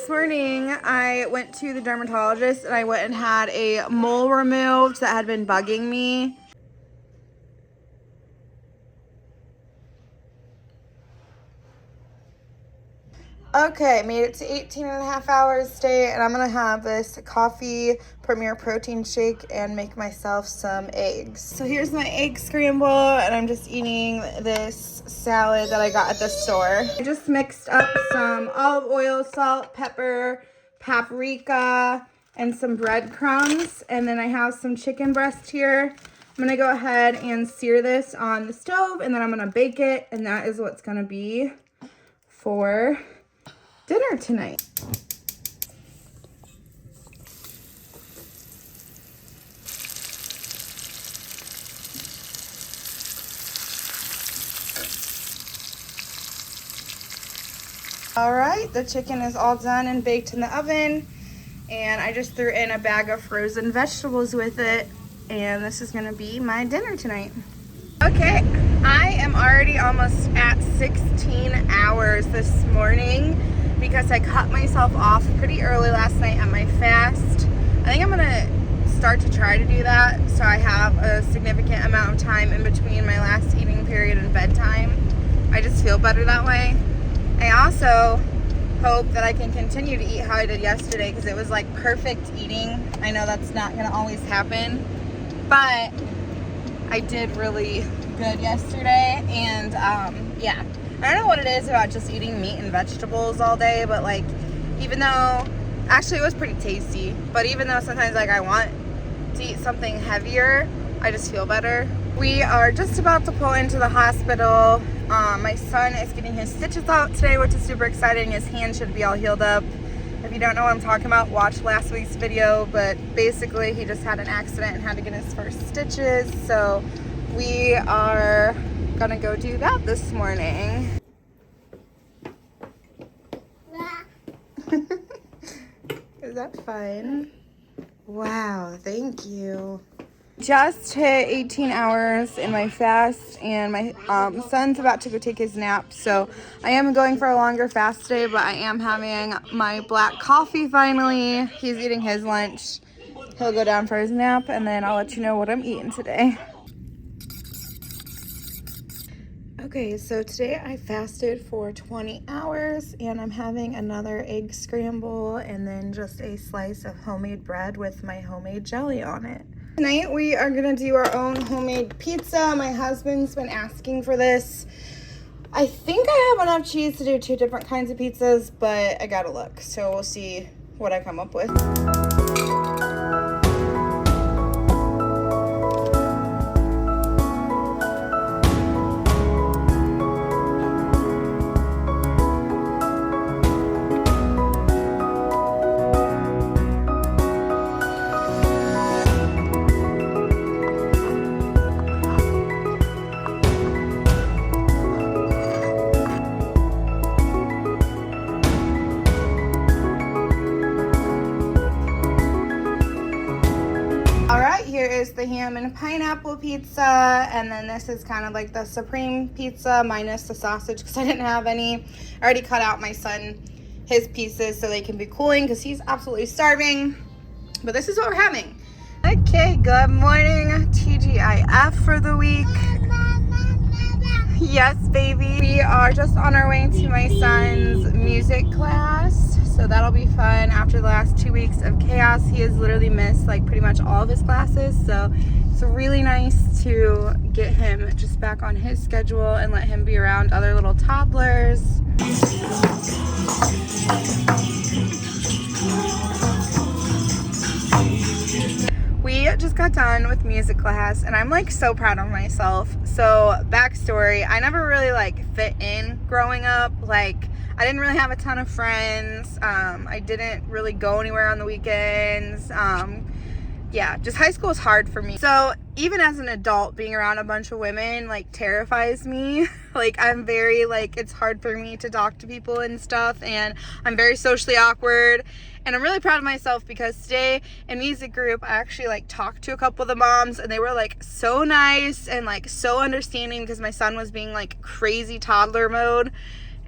This morning I went to the dermatologist and I went and had a mole removed that had been bugging me. Okay, made it to 18 and a half hours today, and I'm gonna have this coffee Premier protein shake and make myself some eggs. So here's my egg scramble, and I'm just eating this salad that I got at the store. I just mixed up some olive oil, salt, pepper, paprika, and some breadcrumbs, and then I have some chicken breast here. I'm gonna go ahead and sear this on the stove, and then I'm gonna bake it, and that is what's gonna be for dinner tonight. All right, the chicken is all done and baked in the oven, and I just threw in a bag of frozen vegetables with it, and this is gonna be my dinner tonight. Okay, I am already almost at 16 hours this morning because I cut myself off pretty early last night at my fast. I think I'm gonna start to try to do that so I have a significant amount of time in between my last eating period and bedtime. I just feel better that way. I also hope that I can continue to eat how I did yesterday because it was like perfect eating. I know that's not gonna always happen, but I did really good yesterday, and yeah, I don't know what it is about just eating meat and vegetables all day, but like, even though, actually it was pretty tasty, but even though sometimes like I want to eat something heavier, I just feel better. We are just about to pull into the hospital. My son is getting his stitches out today, which is super exciting. His hand should be all healed up. If you don't know what I'm talking about, watch last week's video, but basically he just had an accident and had to get his first stitches, so we are gonna go do that this morning. Is that fun? Wow, thank you. Just hit 18 hours in my fast, and my son's about to go take his nap, so I am going for a longer fast today, but I am having my black coffee finally. He's eating his lunch. He'll go down for his nap, and then I'll let you know what I'm eating today. Okay, so today I fasted for 20 hours, and I'm having another egg scramble and then just a slice of homemade bread with my homemade jelly on it. Tonight we are gonna do our own homemade pizza. My husband's been asking for this. I think I have enough cheese to do 2 different kinds of pizzas, but I gotta look, so we'll see what I come up with. Here is the ham and pineapple pizza, and then this is kind of like the supreme pizza minus the sausage because I didn't have any. I already cut out my son his pieces so they can be cooling because he's absolutely starving, but this is what we're having. Okay, good morning, TGIF for the week. Yes, baby. We are just on our way to my son's music class, so that'll be fun. After the last 2 weeks of chaos, he has literally missed like pretty much all of his classes, so it's really nice to get him just back on his schedule and let him be around other little toddlers. We just got done with music class, and I'm like so proud of myself. So backstory, I never really like fit in growing up. Like, I didn't really have a ton of friends. I didn't really go anywhere on the weekends. Yeah, just high school was hard for me. So even as an adult, being around a bunch of women like terrifies me. Like, I'm very like, it's hard for me to talk to people and stuff, and I'm very socially awkward. And I'm really proud of myself because today in music group, I actually like talked to a couple of the moms, and they were like so nice and like so understanding because my son was being like crazy toddler mode.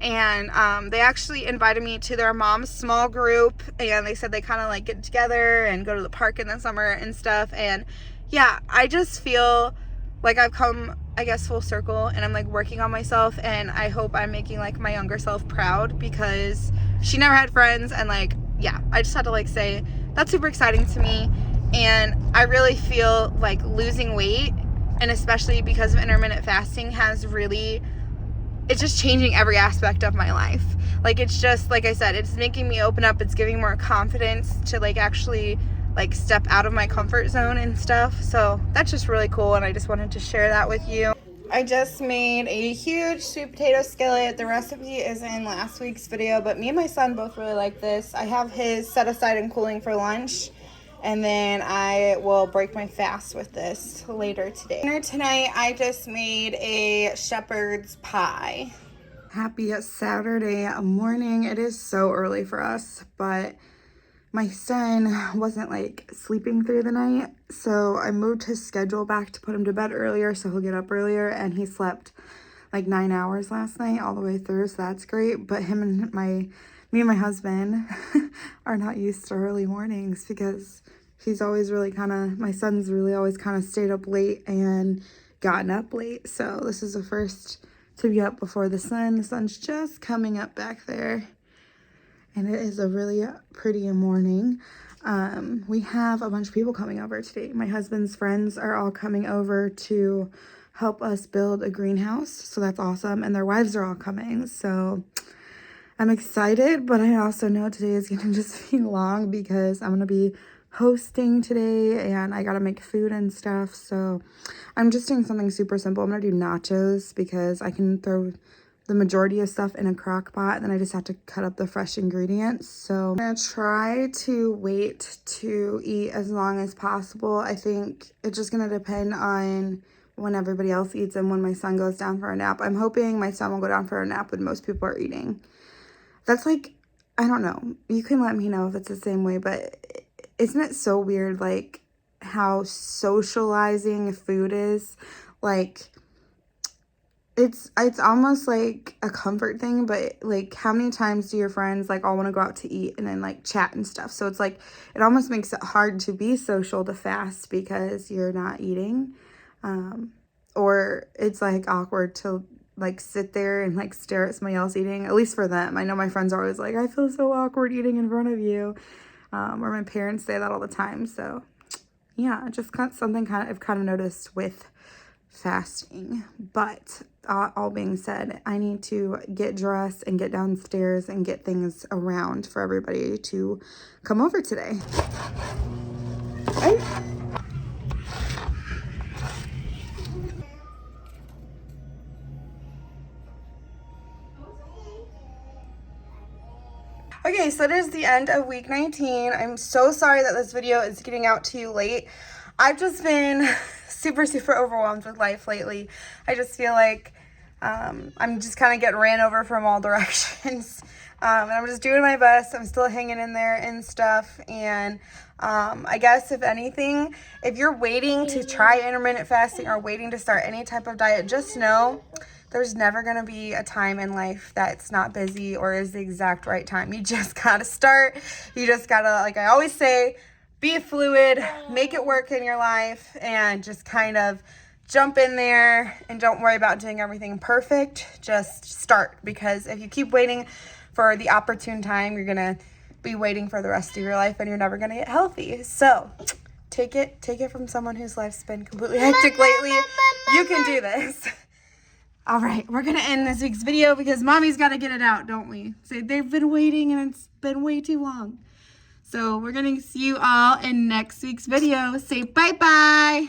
And they actually invited me to their mom's small group, and they said they kind of like get together and go to the park in the summer and stuff. And yeah, I just feel like I've come, I guess, full circle, and I'm like working on myself, and I hope I'm making like my younger self proud, because she never had friends. And like, yeah, I just had to like say that's super exciting to me. And I really feel like losing weight, and especially because of intermittent fasting, has really, it's just changing every aspect of my life. Like, it's just, like I said, it's making me open up. It's giving more confidence to like actually like step out of my comfort zone and stuff. So that's just really cool, and I just wanted to share that with you. I just made a huge sweet potato skillet. The recipe is in last week's video, but me and my son both really like this. I have his set aside and cooling for lunch, and then I will break my fast with this later today. Dinner tonight, I just made a shepherd's pie. Happy Saturday morning. It is so early for us, but my son wasn't like sleeping through the night, so I moved his schedule back to put him to bed earlier so he'll get up earlier, and he slept like 9 hours last night all the way through, so that's great. But me and my husband are not used to early mornings, because he's always really my son's really always kind of stayed up late and gotten up late. So this is the first to be up before the sun. The sun's just coming up back there, and it is a really pretty morning. We have a bunch of people coming over today. My husband's friends are all coming over to help us build a greenhouse, so that's awesome. And their wives are all coming, so I'm excited, but I also know today is gonna just be long, because I'm gonna be hosting today, and I gotta make food and stuff. So I'm just doing something super simple. I'm gonna do nachos, because I can throw the majority of stuff in a crock pot, and then I just have to cut up the fresh ingredients. So I'm gonna try to wait to eat as long as possible. I think it's just gonna depend on when everybody else eats and when my son goes down for a nap. I'm hoping my son will go down for a nap when most people are eating. That's like, I don't know, you can let me know if it's the same way, but isn't it so weird like how socializing food is? Like, it's almost like a comfort thing, but like, how many times do your friends like all want to go out to eat and then like chat and stuff? So it's like, it almost makes it hard to be social to fast because you're not eating, or it's like awkward to like sit there and like stare at somebody else eating, at least for them. I know my friends are always like, I feel so awkward eating in front of you, or my parents say that all the time. So yeah, just something I've kind of noticed with fasting. But all being said, I need to get dressed and get downstairs and get things around for everybody to come over today. Okay, so it is the end of week 19. I'm so sorry that this video is getting out to you late. I've just been super overwhelmed with life lately. I just feel like I'm just kind of getting ran over from all directions. And I'm just doing my best. I'm still hanging in there and stuff. And I guess if anything, if you're waiting to try intermittent fasting or waiting to start any type of diet, just know there's never going to be a time in life that's not busy or is the exact right time. You just got to start. You just got to, like I always say, be fluid, make it work in your life, and just kind of jump in there and don't worry about doing everything perfect. Just start, because if you keep waiting for the opportune time, you're going to be waiting for the rest of your life and you're never going to get healthy. So take it from someone whose life's been completely hectic lately. You can do this. All right, we're going to end this week's video because mommy's got to get it out, don't we? Say they've been waiting and it's been way too long. So we're going to see you all in next week's video. Say bye-bye.